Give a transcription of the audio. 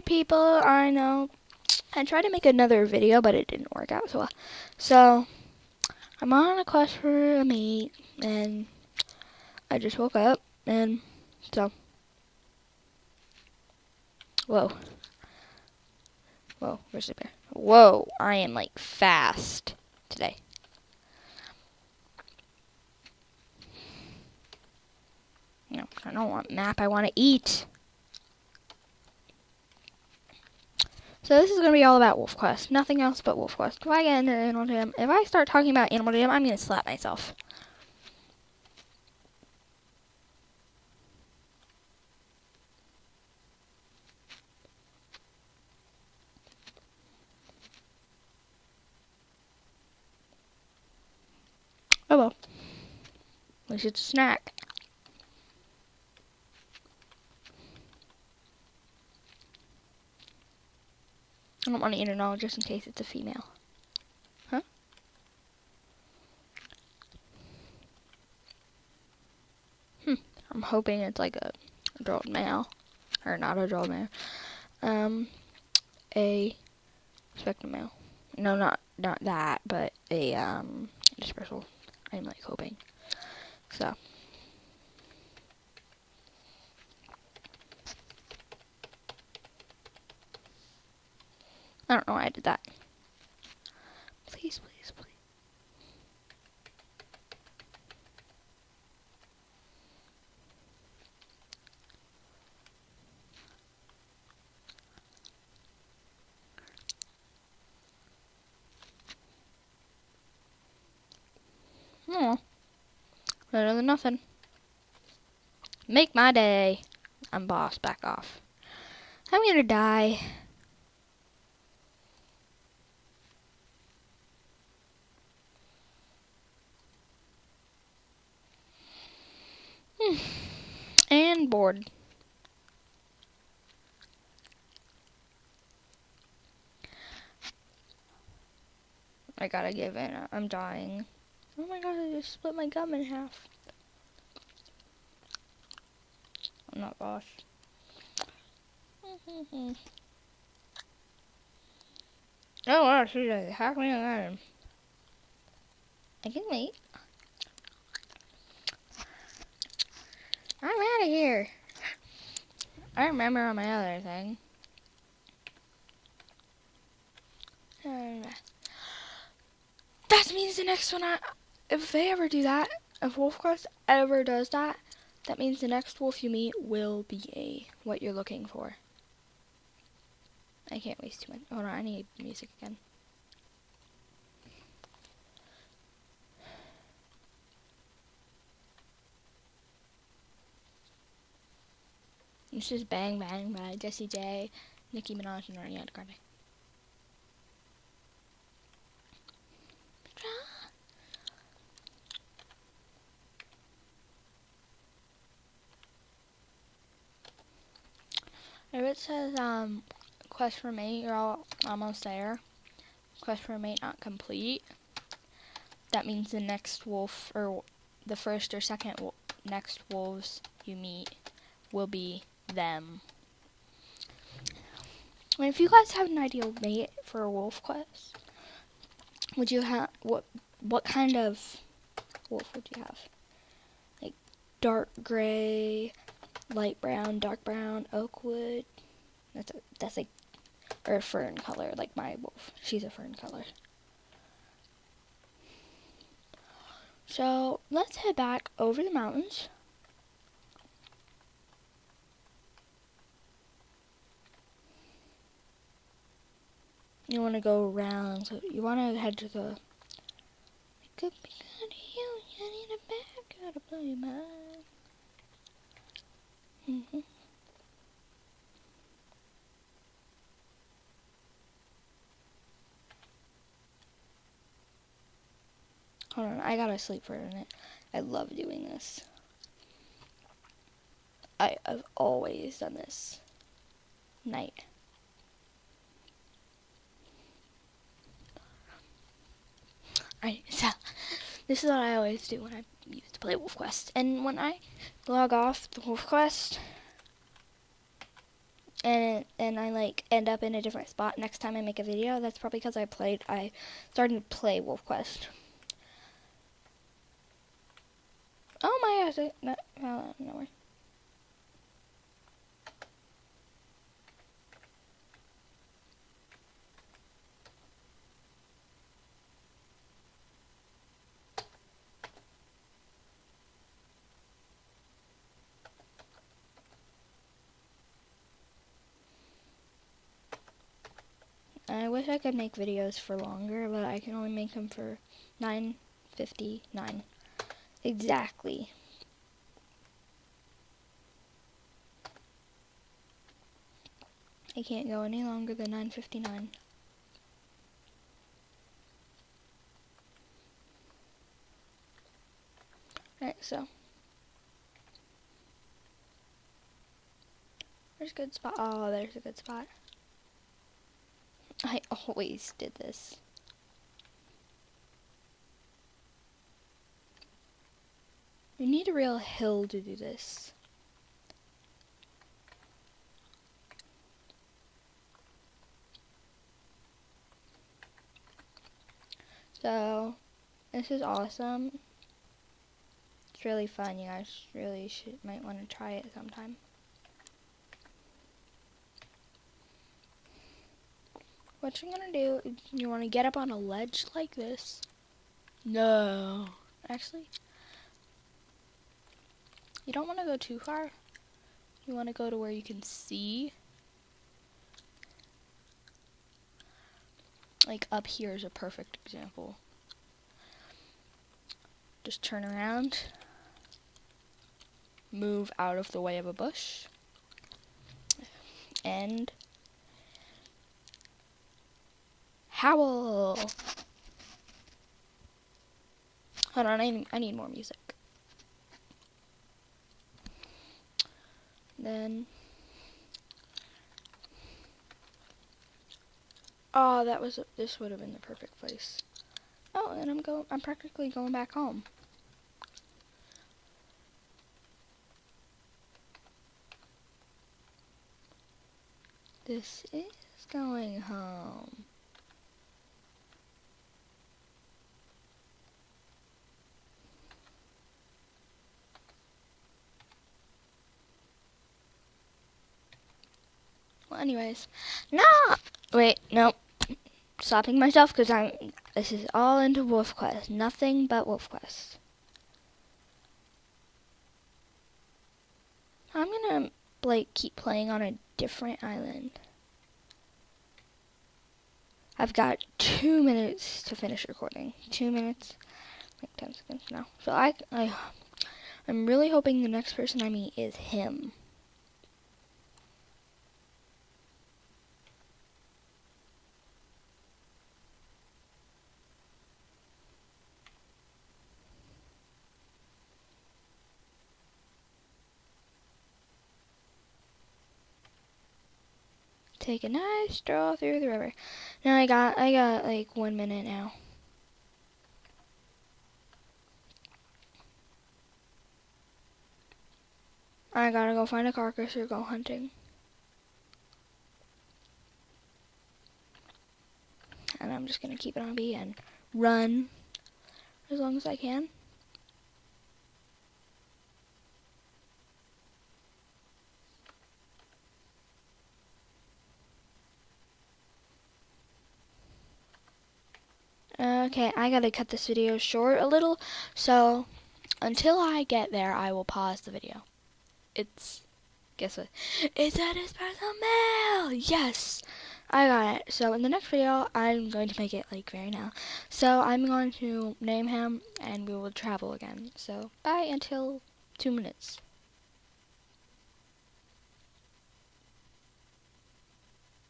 Hi people, I know I tried to make another video but it didn't work out so well. So I'm on a quest for a mate and I just woke up and so whoa, where's the bear? Whoa, I am like fast today. No, I don't want map, I want to eat. So this is going to be all about Wolf Quest. Nothing else but Wolf Quest. If I get into Animal Jam, if I start talking about Animal Jam, I'm going to slap myself. Oh well. At least it's a snack. I don't want to eat it all just in case it's a female. Huh? I'm hoping it's like a drolled male. Or not a drolled male. A spectrum male. No, not that, but a dispersal. I'm like hoping. So. I don't know why I did that. Please, please, please. Oh, better than nothing. Make my day. I'm boss. Back off. I'm gonna die. And bored. I gotta give in. I'm dying. Oh my god, I just split my gum in half. I'm not boss. Oh wow, she's like, hack me on. I can wait. I'm out of here. I remember on my other thing. That means the next one, if they ever do that, if WolfQuest ever does that, that means the next wolf you meet will be what you're looking for. I can't waste too much. Hold on, I need music again. This is Bang Bang by Jessie J, Nicki Minaj, and Ariana Grande. If it says quest for mate, you're all almost there. Quest for mate not complete. That means the next wolf, or the first or second next wolves you meet will be them. And if you guys have an ideal mate for a wolf quest, would you have what kind of wolf would you have? Like dark gray, light brown, dark brown, oak wood. That's like, or a fern color, like my wolf. She's a fern color. So let's head back over the mountains. You want to go around, so you want to head to the. It could be good to you, you need a back, gotta blow your mind. Hold on, I gotta sleep for a minute. I love doing this. I've always done this. Night. So this is what I always do when I used to play WolfQuest. And when I log off the WolfQuest, and I like end up in a different spot next time I make a video, that's probably because I started to play Wolf Quest. Oh my gosh, no worries. I wish I could make videos for longer, but I can only make them for 9:59. Exactly. I can't go any longer than 9:59. Alright, so. There's a good spot. Oh, there's a good spot. I always did this. You need a real hill to do this. So, this is awesome. It's really fun. You guys really might want to try it sometime. What you're gonna do is you want to get up on a ledge like this. No. Actually, you don't want to go too far. You want to go to where you can see. Like up here is a perfect example. Just turn around. Move out of the way of a bush. And howl. Hold on, I need more music. Then, oh, this would have been the perfect place. Oh, and I'm practically going back home. This is going home. Well, anyways, no! Wait, no. Stopping myself because this is all into Wolf Quest. Nothing but Wolf Quest. I'm gonna, like, keep playing on a different island. I've got 2 minutes to finish recording. 2 minutes, like 10 seconds now. So I'm really hoping the next person I meet is him. Take a nice stroll through the river. Now I got like 1 minute now. I gotta go find a carcass or go hunting. And I'm just gonna keep it on B and run as long as I can. Okay, I gotta cut this video short a little, so until I get there, I will pause the video. Guess what? It's a dispersal mail! Yes! I got it. So in the next video, I'm going to make it like very now. So I'm going to name him and we will travel again. So bye until 2 minutes.